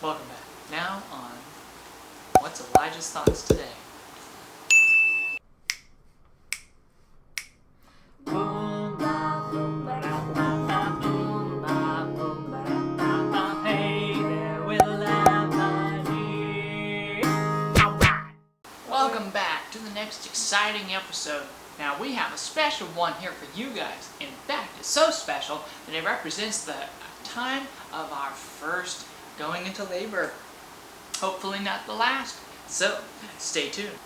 Welcome back. Now on What's Elijah's Thoughts Today? Hey there, Will Ebony. Welcome back to the next exciting episode. Now we have a special one here for you guys. In fact, it's so special that it represents the time of our first going into labor. Hopefully not the last. So, stay tuned.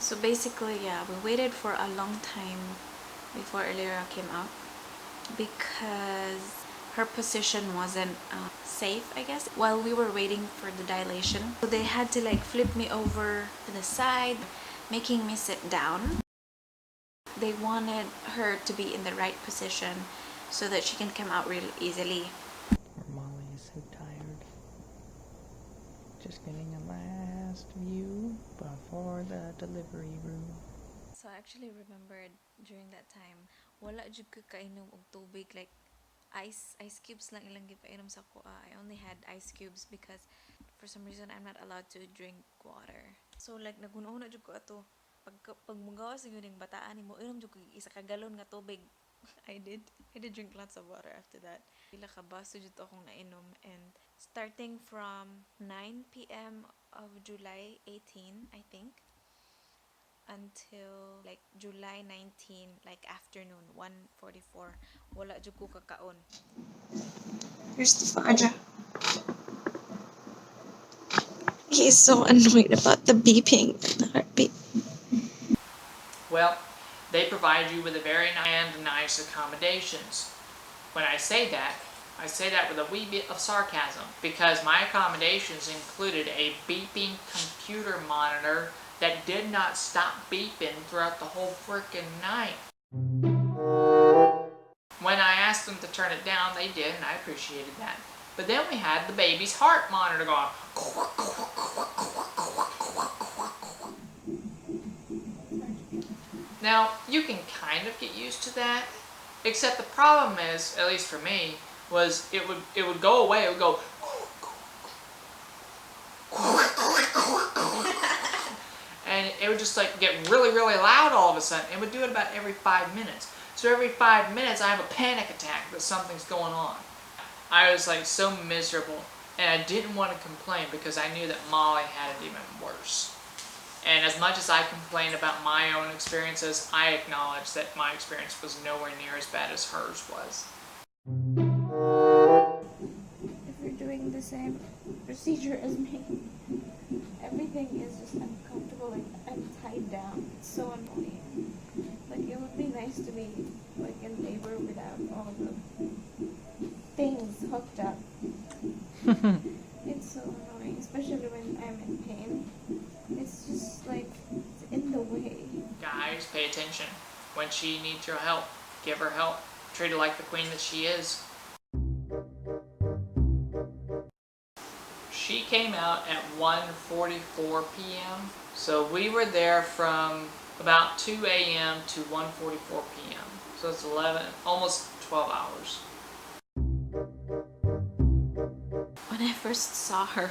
So basically, yeah, we waited for a long time before Eleorah came out because her position wasn't safe, I guess, while we were waiting for the dilation. So they had to like flip me over to the side, making me sit down. They wanted her to be in the right position so that she can come out real easily. Molly is so tired. Just getting a last view before the delivery room. So I actually remembered during that time, wala jud ko kainom og tubig, like ice cubes lang ilang gipainom sa kuha. I only had ice cubes because for some reason I'm not allowed to drink water. So like nagunahon jud ko ato pag mugawas gyud ning bataan nimo inom jud ko isa ka galon nga tubig. I did drink lots of water after that. Pila ka baso jud akong nainom, and starting from 9 p.m. of July 18, I think, until like July 19, like afternoon 1:44, wala jud ko kakaon. Here's the father. He's so annoyed about the beeping and the heartbeat. Well, they provide you with a very nice accommodations. When I say that with a wee bit of sarcasm, because my accommodations included a beeping computer monitor that did not stop beeping throughout the whole frickin' night. When I asked them to turn it down, they did, and I appreciated that. But then we had the baby's heart monitor going. Now, you can kind of get used to that, except the problem is, at least for me, was it would go away, it would go and it would just like get really loud all of a sudden. It would do it about every 5 minutes. So every 5 minutes I have a panic attack that something's going on. I was like so miserable, and I didn't want to complain because I knew that Molly had it even worse. And as much as I complained about my own experiences, I acknowledge that my experience was nowhere near as bad as hers was. If you're doing the same procedure as me, everything is just uncomfortable, like I'm tied down. It's so annoying. Like it would be nice to be like in labor without all of the things hooked up. It's so annoying, especially when I'm in pain. It's just like it's in the way. Guys, pay attention. When she needs your help, give her help. Treat her like the queen that she is. She came out at 1:44 p.m. So we were there from about 2 a.m. to 1:44 p.m. So it's 11, almost 12 hours. When I first saw her,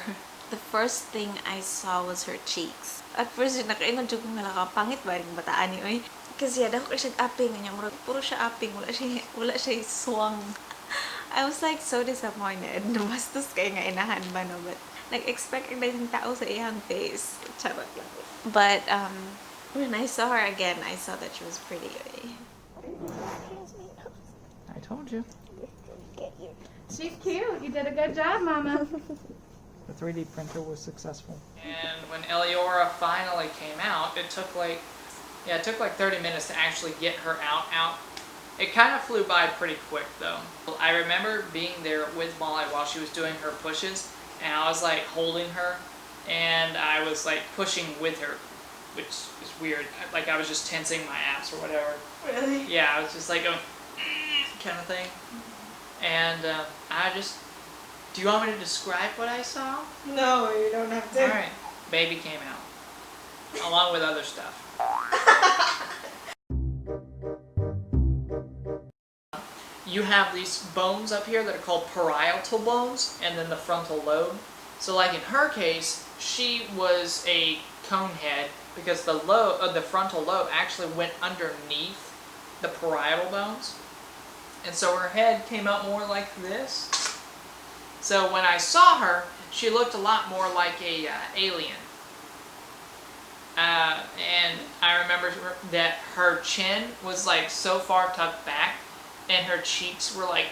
the first thing I saw was her cheeks. At first, nakaingon jud ko nga pangit ba ring bataan ni oy. Kasi dako siya aping nya murag puro siya aping, wala siya swang. I was like so disappointed. Bastos kay nga inahan ba no, but like expecting na yung tao sa iyang face. Charot lang. But when I saw her again, I saw that she was pretty. I told you. She's cute. You did a good job, Mama. The 3D printer was successful. And when Eleorah finally came out, it took like 30 minutes to actually get her out. It kind of flew by pretty quick though. I remember being there with Molly while she was doing her pushes, and I was like holding her, and I was like pushing with her, which is weird. Like I was just tensing my abs or whatever. Really? Yeah, I was just like going kind of thing. And do you want me to describe what I saw? No, you don't have to. Alright, baby came out. Along with other stuff. you have these bones up here that are called parietal bones, and then the frontal lobe. So like in her case, she was a cone head because the frontal lobe actually went underneath the parietal bones. And so her head came out more like this. So when I saw her, she looked a lot more like a alien. And I remember that her chin was like so far tucked back, and her cheeks were like,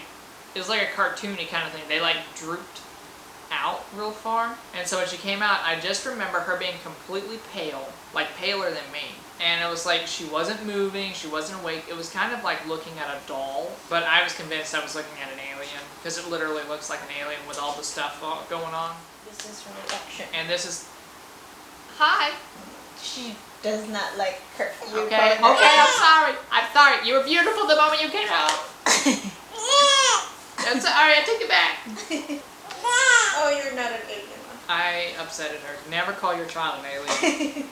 it was like a cartoony kind of thing. They like drooped out real far. And so when she came out, I just remember her being completely pale, like paler than me. And it was like she wasn't moving, she wasn't awake. It was kind of like looking at a doll, but I was convinced I was looking at an alien because it literally looks like an alien with all the stuff going on. This is her reflection. And this is, hi. She does not like her. Okay, I'm sorry. You were beautiful the moment you came out. That's alright, I take it back. Oh, you're not an alien. I upsetted her. Never call your child an alien.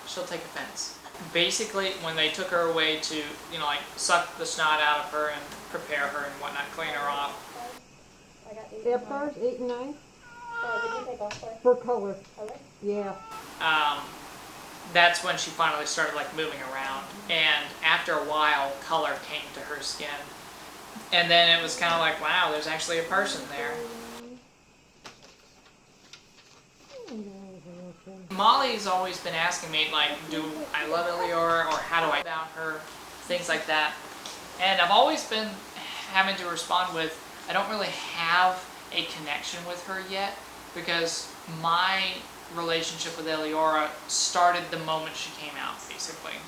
She'll take offense. Basically, when they took her away to, like suck the snot out of her and prepare her and whatnot, clean her off. Step cars, 8 and 9. Did you take off For color. color? Yeah. That's when she finally started like moving around, and after a while, color came to her skin. And then it was kind of like, wow, there's actually a person there. Molly's always been asking me, like, do I love Eleorah, or how do I about her, things like that. And I've always been having to respond with, I don't really have a connection with her yet, because my relationship with Eleorah started the moment she came out, basically.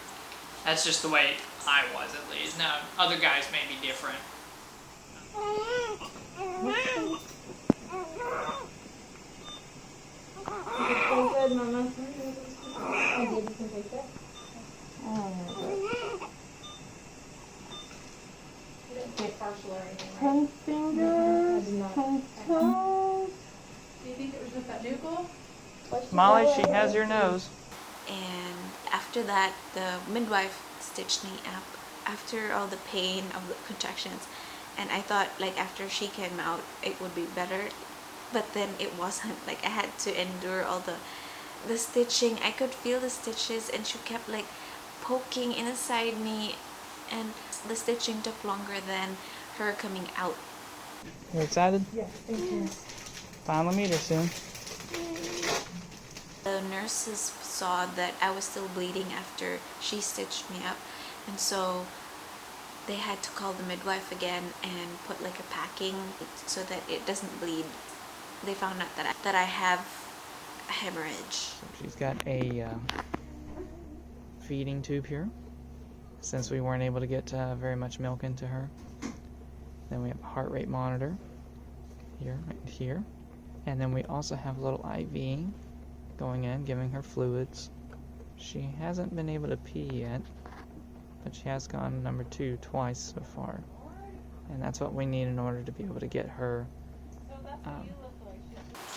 That's just the way I was, at least. Now, other guys may be different. Good, Mama. You can take that. You didn't say partial or anything, right? 10 fingers, 10 toes. Do you think it was just that nuggle? Molly, she has your nose. And after that, the midwife stitched me up after all the pain of the contractions. And I thought, like, after she came out, it would be better. But then it wasn't. Like, I had to endure all the stitching. I could feel the stitches, and she kept, like, poking inside me. And the stitching took longer than her coming out. You excited? Yeah, thank you. Final meter soon. The nurses saw that I was still bleeding after she stitched me up, and so they had to call the midwife again and put like a packing so that it doesn't bleed. They found out that I have a hemorrhage. So she's got a feeding tube here, since we weren't able to get very much milk into her. Then we have a heart rate monitor here, right here. And then we also have a little IV going in, giving her fluids. She hasn't been able to pee yet, but she has gone number 2 twice so far. And that's what we need in order to be able to get her.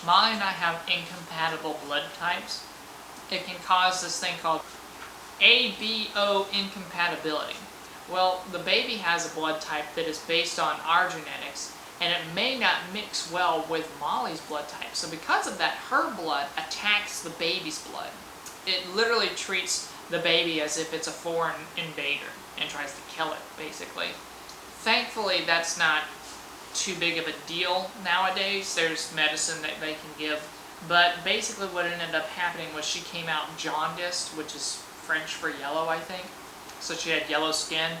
Molly and I have incompatible blood types. It can cause this thing called ABO incompatibility. Well, the baby has a blood type that is based on our genetics, and it may not mix well with Molly's blood type. So because of that, her blood attacks the baby's blood. It literally treats the baby as if it's a foreign invader and tries to kill it, basically. Thankfully, that's not too big of a deal nowadays. There's medicine that they can give. But basically what ended up happening was she came out jaundiced, which is French for yellow, I think. So she had yellow skin,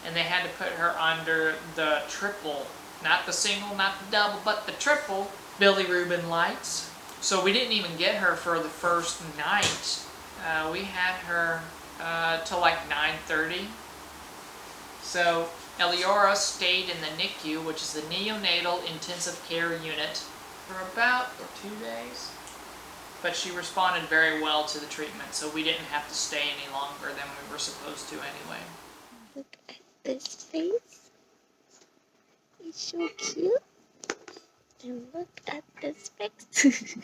and they had to put her under the triple, not the single, not the double, but the triple bilirubin lights. So we didn't even get her for the first night. We had her till like 9:30. So Eleorah stayed in the NICU, which is the Neonatal Intensive Care Unit, for about 2 days. But she responded very well to the treatment, so we didn't have to stay any longer than we were supposed to anyway. Look at this face. It's so cute. And look at this face.